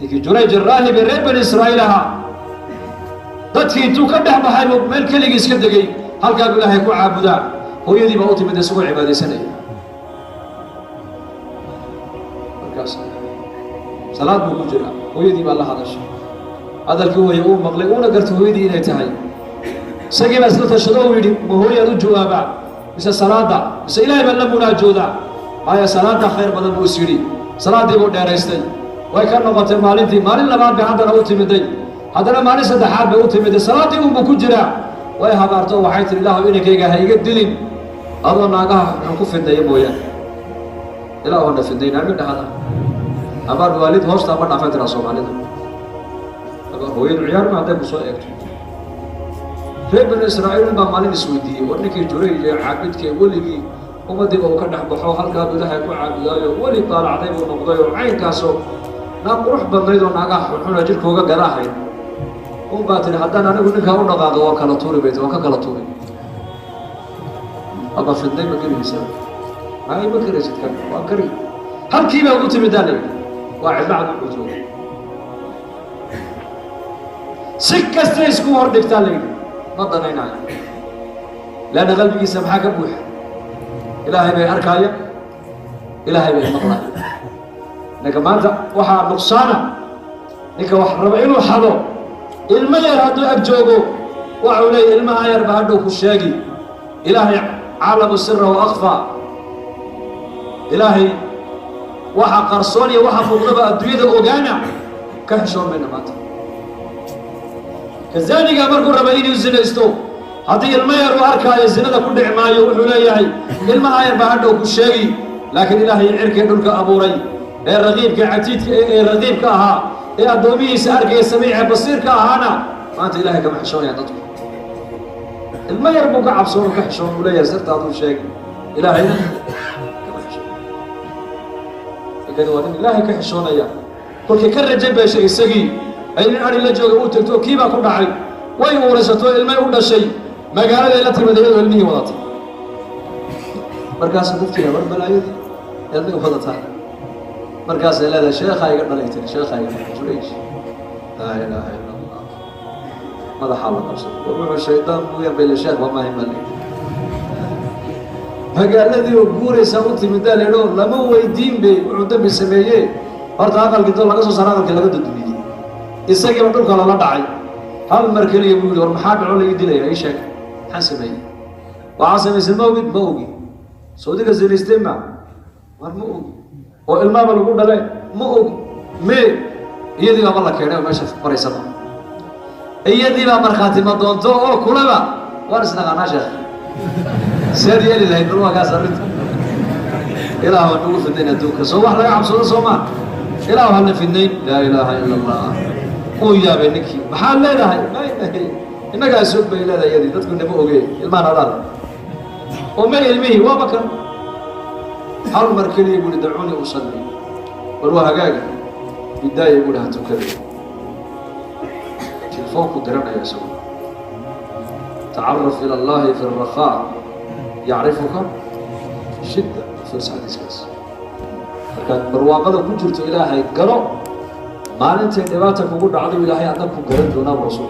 لكن جريج الراهب الرب بني إسرائيلها dadkii intuu ka dhex baxay meel kaliya iska degay halka Ilaahay ku caabudaan hooyadii baa u timid isagoo cibaadeysanay markaas salaad buu ku jiraa hooyadii baa la hadashay hadalkii hooyay uu maqlay una gartay hooyadii inay tahay isagii baa isla tashado uu yidhi ma hooyadu jawaaba mise salaada mise Ilaahay baa la munaajooda haya salaada khayr badan buu isiri salaadii buu dheeraystay way ka noqotay maalintii maalin labaad bay haddana u timiday haddana maalin saddexaad bay u timid salaadii unbuu ku jiraa way habaarto waxay tiri ilaahu inankayga ha iga dilin adoo naagaha aan ku fidnayo mooyaane ilaahu na fidnaynaa mid dhahada habaar waalid hoosta ma dhaafay tiraa soomaalida habaar hooyadu ciyaar ma hadday ku soo eegto reer bani israa'iil baa maalin isweydiiyey war ninkii juray iyo caabidkee weligii ummadiiba uu ka dhex baxo halkaa Ilaahay ku caabudaayo weli daalacday buu noqday oo caynkaasoo naa qurux badnayd oo naagaha xunxuna jirkooga garaahayn وباتري حتى أنا أقول لك هؤلاء ضاعوا وكلا توري بيت وكلا توري أبا في الدنيا كذي يسوي ما هي بكرة جد وكري هل كيما قلت بدالي واحد بعد الوجود سكة ستريس كور دكتالي ما ضنينا لأن قلبي يسمحك أبوح إلهي بي أركايا إلهي بي مقلاي لك ما أنت وحا نقصانا لك وحا ربعين وحضو المير هدو أجوغو وعولي المعاير بهدو كشاقي إلهي عالم السر وأخفى إلهي وحا قرصوني وحا مغلبة الدويدة أوغانا كهشون من مات كذلك أمركو ربعيني الزنا استو هدي المير وأركا الزنا كل عمايو وحولي المعاير بهدو كشاقي لكن إلهي عركي دولك أبوري الرغيب كعتيد الرغيب كاها يا دومي سارك يا سميع بصير كهانا ما أنت إلهي كم حشون يا تطور ما يربوك عبصون كحشون ولا يزرت هذا الشيء إلهي كم حشون لكن وادم إلهي كحشون يا كل كرر جنب شيء سقي أي من أري اللي جوا قلت تو كيف أكون عارف وين ورثته الماء ولا شيء ما قال لي لا تبدأ علمي وضعت مركز تذكر بالبلايد يلقي وفضتها مركز هذا شيخ هاي قلنا ليتني شيخ هاي جريج لا إله إلا الله ماذا حال نفسه وروح الشيطان ويربي الشيخ وما يملك فقال الذي يقول سوتي مثال له لما هو يدين به وعندما يسميه أرد أقل قلت له قصص أنا قلت له قد الدنيا الساقي بقول قال الله داعي هذا المركلي يقول ورمحاب على يدي لي أي شيء حسبي وعاصم يسمى موجي سعودي كزين يستمع ورموجي والماء بلقول له ما هو مي يدي ما بالله كيره ما شاف بريسة يدي ما مرخاتي ما دونتو أو كلها ورسنا غناشة سير يلي له يدروا كاسرت إلى هو نقول في الدنيا دوك صباح لا يعب صلاة صوما إلى هو هن في الدين لا إله إلا الله ويا بينك محل لا إله إنك أسوق بيلا لا يدي تذكر نبوه جي الماء نضال وما يلميه وبكر حال مركلي يقول دعوني أصلي والله هجاجي بداية يقول هتكلم تلفون قدرنا يا سيدي تعرف إلى الله في الرخاء يعرفك في الشدة في الحديث بس فكان برواقة كنت إلهي قالوا ما أنت نباتك وقول عظيم إلهي عندك قرن دون الرسول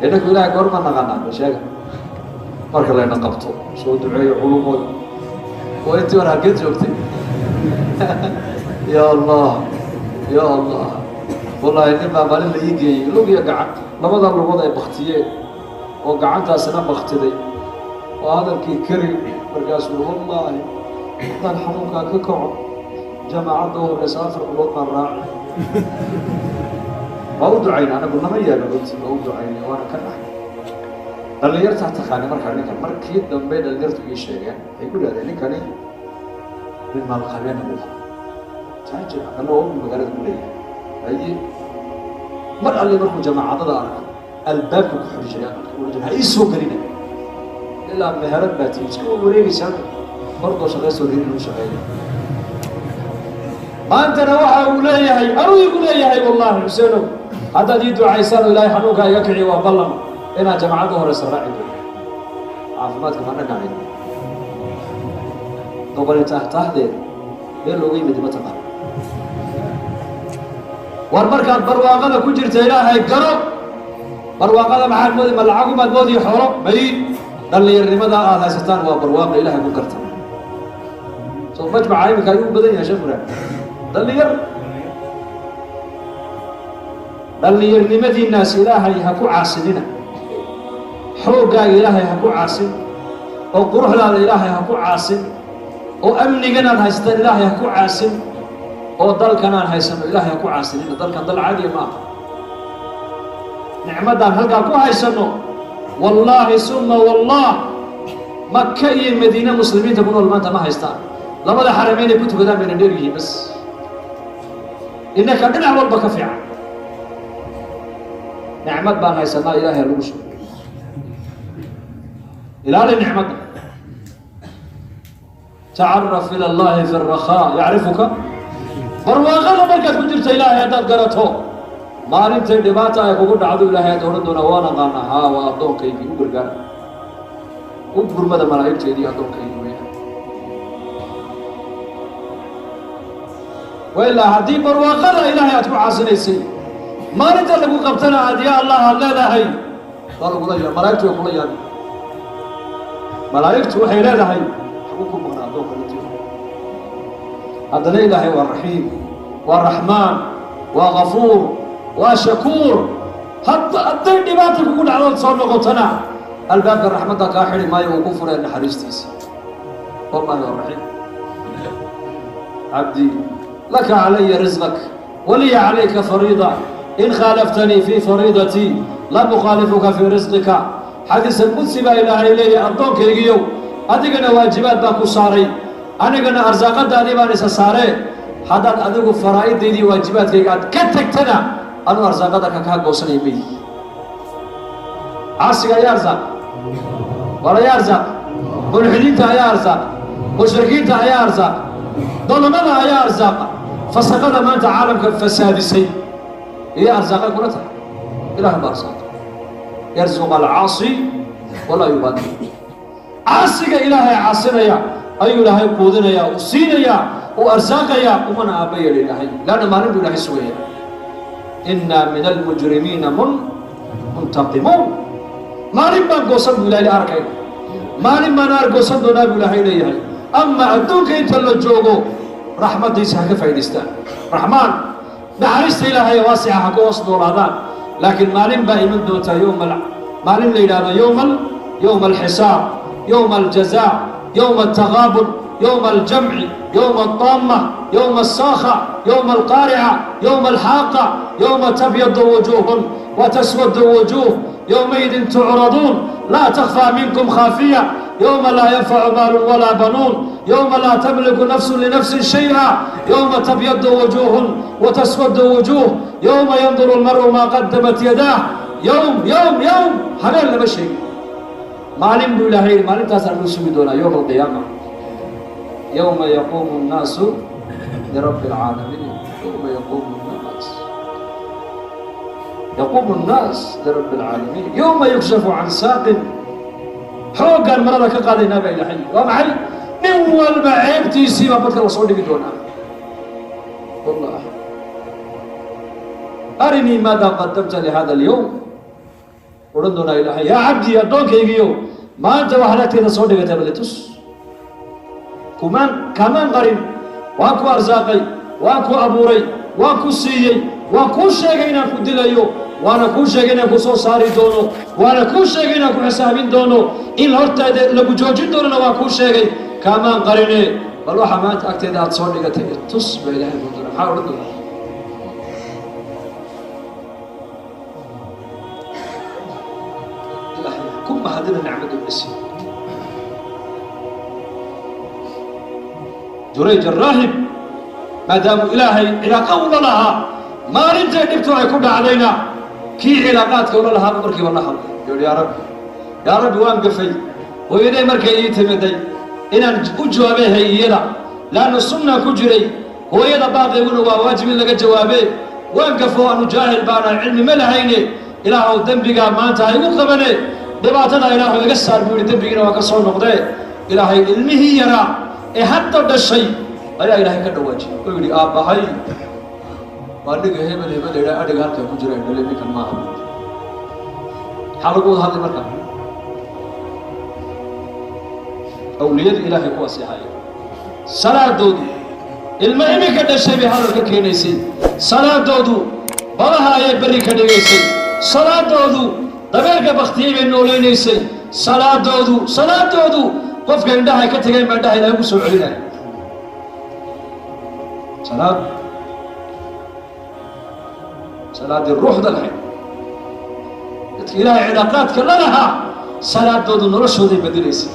إنك إلهي قرن ما نغنى بشيء مرك الله نقبته سو دعاء علوم وأنت وأنا قلت جوكتي يا الله يا الله والله إنما مال اللي يجي لو يقع لما ضر الوضع بختيه وقعتها سنة بختدي وهذا الكيكري مركز والله كان حموك ككعب جماعة دور يسافر الوطن الراعي موضوع عيني أنا قلنا ما يجي قلت موضوع عيني وأنا كان أحد اللي يرتاح تخاني مركز مركيد دم بين اللي يرتاح يشيء يقول هذا اللي كان من مال خلينا نقول تاجر أنا هو من مجرد كلية أي مرة اللي مركو جماعة ضد الباب كحول شيء ورجع يسوق لنا إلا مهرب باتي شو وريني شاب برضه شغال سوريين وشغال ما أنت نوعه ولا يهي أو يقول يهي والله حسينه هذا ديدو عيسان ولا يحنوك يكعي وبلم إنا جماعته ورسل راعي عافمات كمان قاعدين نقول تحت ليه لوجي بدي ما تقال warmarkaad barwaaqada ku jirta ilaahay garo barwaaqada maxaad moodi ma lacagu maad moodi xoolo may dhallinyarnimada aad haysataan waa barwaaqa ilaahay ku garta soo majmaca iminka ayuu badan yahay sheekh muraad dhallinyarnimadiinaas ilaahay ha ku caasinina xooggaaga ilaahay ha ku caasin oo quruxdaada ilaahay ha ku caasin oo amniganaad haysataan ilaahay ha ku caasin oo dalkanaan haysano ilaahay ha ku caasinina dalkan dal caadiya ma aha nicmaddaan halkaa ku haysano wallaahi summa wallah maka iyo madiine muslimiinta ku nool maanta ma haystaan labada xarameyn ay ku tukadaan bayna dheer yihiin bas innaka dhinac walba ka fiican nicmad baan haysanaa ilaahay lagu shugo ilaali nicmadda tacaraf ila allahi fi rakhaa yacrifuka barwaaqada markaad ku jirta ilaahay haddaad garato maalintay dhibaata ay kugu dhacdo ilaahay aad odhan doonaa waan aqaana haa waa addoonkaygii u gargaara u gurmada malaa'igteedii addoonkaygii weya wailaa haddii barwaaqada ilaahay aad ku caasinaysay maalinta lagu qabtana aad yaa allah aad leedahay waa lagula yaa malaa'igtu way kula yaabi malaa'igtu waxay leedahay xagu ku maqnaa addoonka latiisa haddana ilaahay waa raxiim waa raxmaan waa gafuur waa shakuur hadday dhibaata kugu dhacdood soo noqotana albaabka raxmadda kaa xidhi maayo uu ku furee naxariistiisa wallahi waa raxiim cabdii laka calaya risqak waliya calayka fariida in khaalaftanii fii fariidatii lam ukhaalifuka fii risqika xadiis alqudsi baa ilaahay leeyahay addoonkaygiiyow adigana waajibaad baan ku saaray anigana arsaaqadaadii baan isa saaree haddaad adigu faraa'idaydii waajibaadkayga aad ka tagtana anuu arsaaqada ka kaa goosanaya mayi caasiga ayaa arsaaq walayaa arsaaq mulxidiinta ayaa arsaaq mushrikiinta ayaa arsaaq dalamada ayaa arsaaqa fasaqada maanta caalamka fasaadisay iyo arsaaqay kula tahay ilahay baa arsaaqa yarzuq alcaasi walaa yubaali caasiga ilaahay caasinaya ayuu ilaahay quudinayaa uu siinayaa uu arsaaqayaa umana aabba yeedha ilaahay laanna maalin buu ilaahay sugaya innaa min almujrimiina muntaqimuun maalin baan goosan buu ilahay arkayna maalin baan argoosan doonaa buu ilaahay leeyahay ama adduunka inta la joogo raxmaddiisa ha ka faa'idaystaan raxmaan naxariista ilaahay waasica ha ku hoos noolaadaan laakiin maalin baa iman doontaa maalin la yidhaahdo yowma alxisaab yowma aljazaa yowma altagaabun yowma aljamci yowma alطaama yowma alsaakha yowma alqaarica yowma alxaaqa yowma tabyadu wujuuhun wataswadu wujuuh yowmaidin tucraduun laa takfaa minkum khaafiya يوم لا ينفع مال ولا بنون يوم لا تملك نفس لنفس شيئا يوم تبيض وجوه وتسود وجوه يوم ينظر المرء ما قدمت يداه يوم هلال لما شيء معلم بالله معلم تاسع المسجدون يوم القيامة يوم يقوم الناس لرب العالمين يوم يقوم الناس لرب العالمين يوم يكشف عن ساق xooggaan marada ka qaadaynaa baa ilaahay waa maxay nin walba ceebtiisii baa marka la soo dhigi doonaa wallah arinii maadaa qadamta lihada alyowm odhan doonaa ilaahay yaa cabdii addoonkaygiiyo maanta waxaad agteeda soo dhigatay baletus kamaan qarin waan ku arsaaqay waan ku abuuray waan ku siiyey waan kuu sheegay inaan ku dilayo waana kuu sheegay inaan ku soo saari doono waana kuu sheegay inaan ku xisaabin doono in hortaada lagu joojin doonana waan kuu sheegay kaamaan qarine bal waxaa maanta agteeda aad soo dhigatay tus ba ilaahay buu doona maxaa odhan doona ilaahay ku mahadina nicmadu nasi jurayj الراهب maadaamu ilaahay cilaaqa ula lahaa maalintay dhibtu ay ku dhacdayna kii cilaaqaadka ula lahaaba markiiba la hadlay yidhi yaa rabbi waan gafay hooyaday markay ii timiday inaan u jawaabay hay-iyada laanna sunna ku jiray hooyada baaqayguna waa waajib in laga jawaabee waan gafo aanu jaahil baana cilmi ma lahayne ilaahow dembigaa maanta ha igu qabane dhibaatada ilaahow iga saar buu yidhi dembigiina waa ka soo noqdee ilaahay ilmihii yaraa ee hadda dhashay ayaa ilaahay ka dhawaajiyey oo yidhi aabbahay وأنك هبل إلى أدق هالك مجرى إلى لك الماء حرقوا هذا المكان أولياء الإله قواسي هاي صلاة دودو المهم كده شيء بهذا ككينيسي صلاة دودو بلها يبري كديسي صلاة دودو دبرك بختي من نولينيسي صلاة دودو قف عندها كتجي ما عندها لا يوصل علينا صلاة الروح ذا الحين إلى علاقات كلها صلاة دودو نرشوا ذي بدريسي